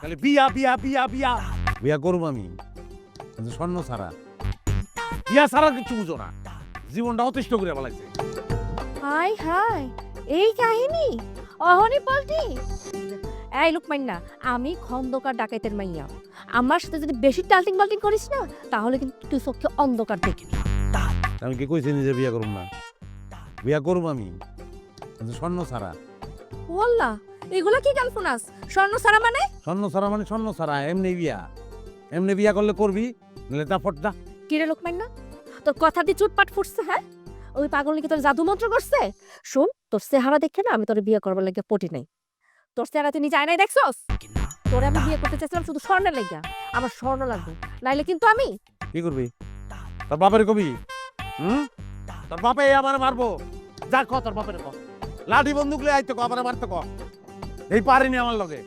তাহলে বিয়া বিয়া বিয়া বিয়া বিয়া করবো আমি, কিন্তু স্বর্ণ ছাড়া। বিয়া ছাড়া কিছু বুঝো না, জীবনটা অতিষ্ঠ করে বলাইছে। হাই হাই, এই কাহিনী অহনি পাল্টি। এই লুকমান্না, আমি খন্দকার ডাকাইতের মাইয়া। আমার সাথে যদি বেশি টাল্টিং বাল্টিং করিস না, তাহলে কিন্তু তুই চোখে অন্ধকার দেখবি। আমি কি কইছি নিজে বিয়া করবো না? বিয়া করবো আমি, কিন্তু স্বর্ণ ছাড়া। ওয়াল্লাহ, এগুলা কি গান শোনাস? স্বর্ণ সারা মানে? স্বর্ণ ছাড়া মানে স্বর্ণ ছাড়া, এমনি বিয়া। এমনি বিয়া করলে করবি, নাহলে তা ফটদা। কিরে লোকমান্না, তোর কথা দিয়ে চুটপাট ফুটছে? হ্যাঁ, ওই পাগল কি তোর জাদু মন্ত্র করছে? শোন, তোর চেহারা দেখে না আমি তোর বিয়ে করবার লাগে পটি নাই। তোর চেহারা তুই নিজে আয়নায় দেখছস? তোরে আমি বিয়ে করতে চাইছিলাম শুধু স্বর্ণের লেগা। আমার স্বর্ণ লাগবে, নাইলে কিন্তু আমি। কি করবি? তোর বাপের কবি? তোর বাপে আমার মারবো। যা ক তোর বাপের ক, লাঠি বন্দুক লয়ে আইতো ক, আমার মারতো ক। এই পারিনি আমার লগে।